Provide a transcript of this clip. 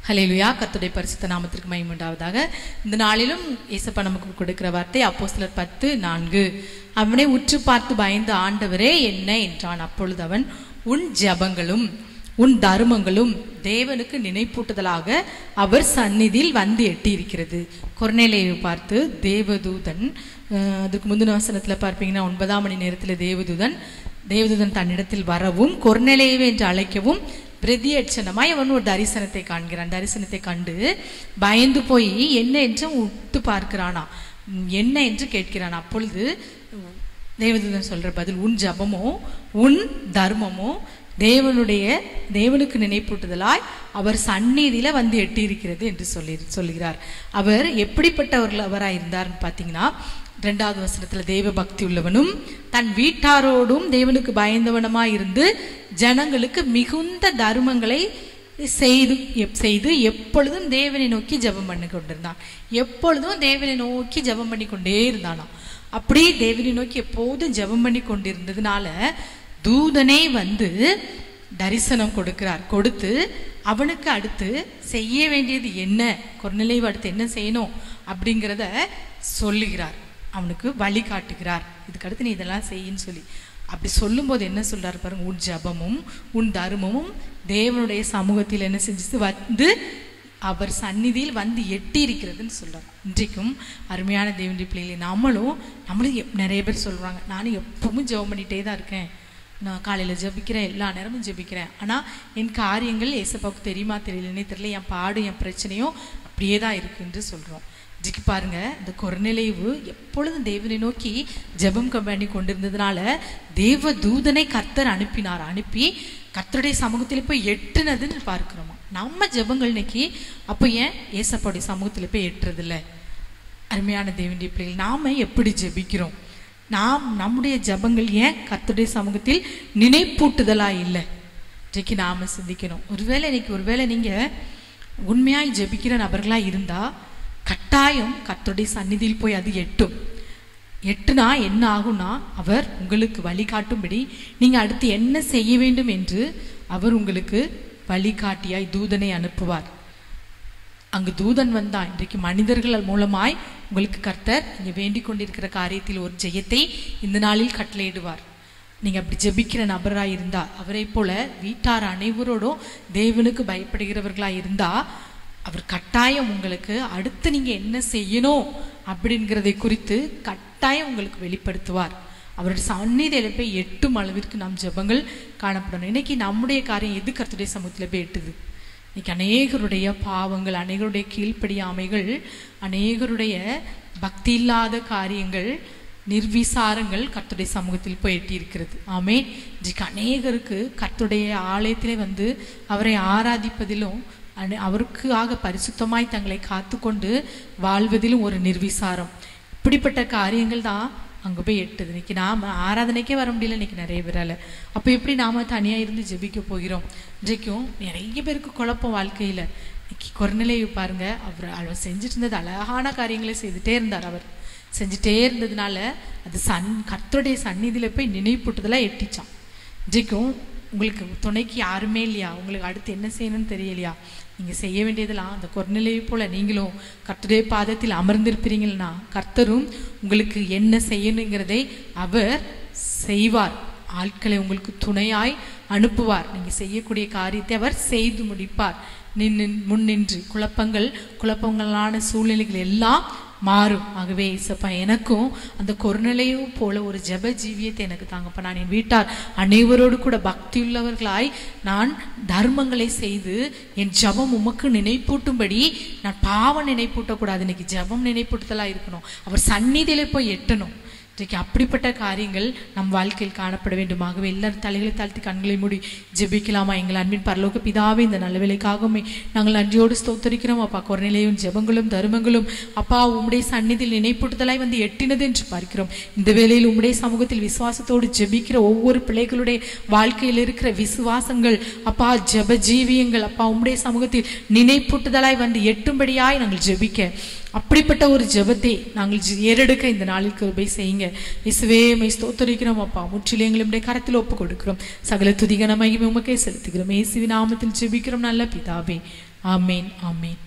ஹல்லேலூயா. கர்த்தருடைய பரிசுத்த நாமத்திற்கு மகிமை உண்டாவதாக. இந்த நாளிலும் இயேசப்பா நமக்கு கொடுக்கிற வார்த்தை அப்போஸ்தலர் 10:4. அவனை உற்று பார்த்து பயந்து, ஆண்டவரே என்ன என்றான். அப்பொழுது அவன், உன் ஜெபங்களும் உன் தர்மங்களும் தேவனுக்கு நினைப்பூட்டுதலாக அவர் சந்நிதியில் வந்து எட்டியிருக்கிறது. கொர்நேலியுவை பார்த்து தேவதூதன், அதுக்கு முந்தின வசனத்துல பார்ப்பீங்கன்னா 9ஆம் மணி நேரத்தில் தேவதூதன் தன்னிடத்தில் வரவும் கொர்நேலியுவை என்று அழைக்கவும் பிரதியட்சணமாய் அவன் ஒரு தரிசனத்தை காண்கிறான். தரிசனத்தை கண்டு பயந்து போய் என்ன என்று உத்து பார்க்கிறானா, என்ன என்று கேட்கிறான். அப்பொழுது தேவதூதன் சொல்ற பதில், உன் ஜபமோ உன் தர்மமோ தேவனுக்கு நினைப்பூட்டுதலாய் அவர் சந்நிதியில வந்து எட்டியிருக்கிறது என்று சொல்லுகிறார். அவர் எப்படிப்பட்டவராய் இருந்தார்னு பார்த்தீங்கன்னா 2வது வசனத்துல, தேவ பக்தி உள்ளவனும் தன் வீட்டாரோடும் தேவனுக்கு பயந்தவனுமாய் இருந்து ஜனங்களுக்கு மிகுந்த தர்மங்களை செய்து எப்பொழுதும் தேவனை நோக்கி ஜெபம் பண்ணி கொண்டிருந்தான். எப்பொழுதும் தேவனை நோக்கி ஜெபம் பண்ணி கொண்டே இருந்தானா. அப்படி தேவனை நோக்கி எப்போதும் ஜெபம் பண்ணி கொண்டிருந்ததுனால தூதனே வந்து தரிசனம் கொடுத்து அவனுக்கு அடுத்து செய்ய வேண்டியது என்ன, கொர்நேலியுவை அடுத்து என்ன செய்யணும் அப்படிங்கிறத சொல்லுகிறார். அவனுக்கு வழி காட்டுகிறார். இதுக்கு அடுத்து நீ இதெல்லாம் செய்யின்னு சொல்லி அப்படி சொல்லும் போது என்ன சொல்றாரு பாருங்க, உன் ஜபமும் உன் தர்மமும் தேவனுடைய சமூகத்தில் என்ன செஞ்சு வந்து அவர் சந்நிதியில் வந்து எட்டி இருக்கிறதுன்னு சொல்றாரு. இன்றைக்கும் அருமையான தேவனுடைய பிள்ளைகளை நம்மளும் நிறைய பேர் சொல்றாங்க, நானும் எப்பவும் ஜெபம் பண்ணிட்டே தான் இருக்கேன், நான் காலையில் ஜெபிக்கிறேன், எல்லா நேரமும் ஜெபிக்கிறேன், ஆனால் என் காரியங்கள் ஏசப்பாவுக்கு தெரியுமா தெரியலன்னே தெரியல, என் பாடும் என் பிரச்சனையும் அப்படியே தான் இருக்குன்னு சொல்கிறோம். இதுக்கு பாருங்க, இந்த கொர்நேலியு எப்பொழுதும் தேவனை நோக்கி ஜெபம் பண்ணி கொண்டிருந்ததுனால தேவ தூதனை கர்த்தர் அனுப்பி கர்த்தருடைய சமூகத்தில் போய் எட்டுனதுன்னு பார்க்கிறோமா. நம்ம ஜெபங்கள் இன்னைக்கு அப்போ ஏன் ஏசப்பாவுடைய சமூகத்தில் போய் எட்டுறதில்ல? அருமையான தேவனுடைய பிள்ளைகள், நாம எப்படி ஜெபிக்கிறோம்? நம்முடைய ஜபங்கள் ஏன் கர்த்தருடைய சமூகத்தில் நினைப்பூட்டுதலா இல்லை? இன்றைக்கு நாம சிந்திக்கணும். ஒருவேளை நீங்க உண்மையாய் ஜெபிக்கிற நபர்களா இருந்தா கட்டாயம் கர்த்தருடைய சந்நிதியில் போய் அது எட்டுனா என்ன ஆகும்னா, அவர் உங்களுக்கு வழிகாட்டும்படி நீங்க அடுத்து என்ன செய்ய வேண்டும் என்று அவர் உங்களுக்கு வழிகாட்டியாய் தூதனை அனுப்புவார். அங்கு தூதன் வந்தா இன்றைக்கு மனிதர்கள் மூலமாய் உங்களுக்கு கர்த்தர் நீங்க வேண்டிக் கொண்டிருக்கிற காரியத்தில் ஒரு ஜெயத்தை இந்த நாளில் கட்டளையிடுவார். நீங்க அப்படி ஜெபிக்கிற நபராய் இருந்தா, அவரை போல வீட்டார் அனைவரோடும் தேவனுக்கு பயப்படுகிறவர்களா இருந்தா அவர் கட்டாயம் உங்களுக்கு அடுத்து நீங்க என்ன செய்யணும் அப்படிங்கிறதை குறித்து கட்டாயம் உங்களுக்கு வெளிப்படுத்துவார். அவருடைய சந்நிதியில போய் எட்டும் அளவிற்கு நம் ஜெபங்கள் காணப்படணும். இன்னைக்கு நம்முடைய காரியம் எது கர்த்தருடைய சமூகத்துல போய் எட்டுது? இன்னைக்கு அநேகருடைய பாவங்கள், அநேகருடைய கீழ்ப்படியாமைகள், அநேகருடைய பக்தி இல்லாத காரியங்கள், நிர்விசாரங்கள் கர்த்தருடைய சமூகத்தில் போய் எட்டி இருக்கிறது. ஆமென். இன்றைக்கு அநேகருக்கு கர்த்தருடைய ஆலயத்திலே வந்து அவரை ஆராதிப்பதிலும் அவருக்காக பரிசுத்தமாய் தங்களை காத்து கொண்டு வாழ்வதிலும் ஒரு நிர்விசாரம், இப்படிப்பட்ட காரியங்கள் தான் அங்கே போய் எட்டுது. இன்னைக்கு நாம ஆராதனைக்கே வர முடியல இன்னைக்கு நிறைய பேரால. அப்போ எப்படி நாம தனியா இருந்து ஜெபிக்க போகிறோம்? இன்றைக்கும் நிறைய பேருக்கு குழப்பம் வாழ்க்கையில. இன்னைக்கு கொர்நேலியு பாருங்க, அவர் செஞ்சுட்டு இருந்தது அழகான காரியங்களை செய்துட்டே இருந்தார். அவர் செஞ்சுட்டே இருந்ததுனால அது கர்த்தருடைய சந்நிதியில போய் நினைப்பூட்டுதெல்லாம் எட்டிச்சான். இன்றைக்கும் உங்களுக்கு துணைக்கு யாருமே இல்லையா? உங்களுக்கு அடுத்து என்ன செய்யணும்னு தெரியலையா? நீங்க செய்ய வேண்டியதெல்லாம் அந்த கொர்நேலியு போல நீங்களும் கர்த்தருடைய பாதத்தில் அமர்ந்திருப்பீங்கன்னா கர்த்தரும் உங்களுக்கு என்ன செய்யணுங்கிறதை அவர் செய்வார். ஆட்களை உங்களுக்கு துணையாய் அனுப்புவார். நீங்க செய்யக்கூடிய காரியத்தை அவர் செய்து முடிப்பார். முன்னின்று குழப்பங்களான சூழ்நிலைகள் எல்லாம் மாறும். ஆகவே இயேசப்பா எனக்கும் அந்த கொர்நேலியு போல ஒரு ஜெப ஜீவியத்தை எனக்கு தாங்கப்பா. நான் என் வீட்டார் அனைவரோடு கூட பக்தியுள்ளவர்களாய் நான் தர்மங்களை செய்து என் ஜெபம் உமக்கு நினைப்பூட்டும்படி நான் பாவம் நினைப்பூட்டக்கூடாது. இன்னைக்கு ஜெபம் நினைப்பூட்டுதலா இருக்கணும். அவர் சந்நிதியில போய் எட்டணும். இன்றைக்கு அப்படிப்பட்ட காரியங்கள் நம் வாழ்க்கையில் காணப்பட வேண்டுமாகவே எல்லாரும் தலைகளை தாழ்த்தி கண்களை மூடி ஜெபிக்கலாமா? எங்கள் அன்பின் பரலோக பிதாவே, இந்த நல்ல வேலைக்காகவே நாங்கள் நன்றியோடு ஸ்தோத்தரிக்கிறோம் அப்பா. கொர்நேலியுவின் ஜெபங்களும் தர்மங்களும் அப்பா உம்முடைய சந்நிதியில் நினைப்பூட்டுதலாய் வந்து எட்டினது என்று பார்க்கிறோம். இந்த வேளையில் உம்முடைய சமூகத்தில் விசுவாசத்தோடு ஜெபிக்கிற ஒவ்வொரு பிள்ளைகளுடைய வாழ்க்கையில் இருக்கிற விசுவாசங்கள் அப்பா, ஜெப ஜீவியங்கள் அப்பா உம்முடைய சமூகத்தில் நினைப்பூட்டுதலாய் வந்து எட்டும்படியாய் நாங்கள் ஜெபிக்க, அப்படிப்பட்ட ஒரு ஜெபத்தை நாங்கள் ஏறெடுக்க இந்த நாளில் கிருபை செய்யுங்க. இயேசுவே மை ஸ்தோத்திரிக்கிறோம் அப்பா. முற்றிலும் எங்களுடைய கரத்தில் ஒப்பு கொடுக்கிறோம். சகல துதிகன மகிமை உமக்கே செலுத்துகிறோம். இயேசுவின் நாமத்தில் ஜெபிக்கிறோம் நல்ல பிதாவே, ஆமேன், ஆமேன்.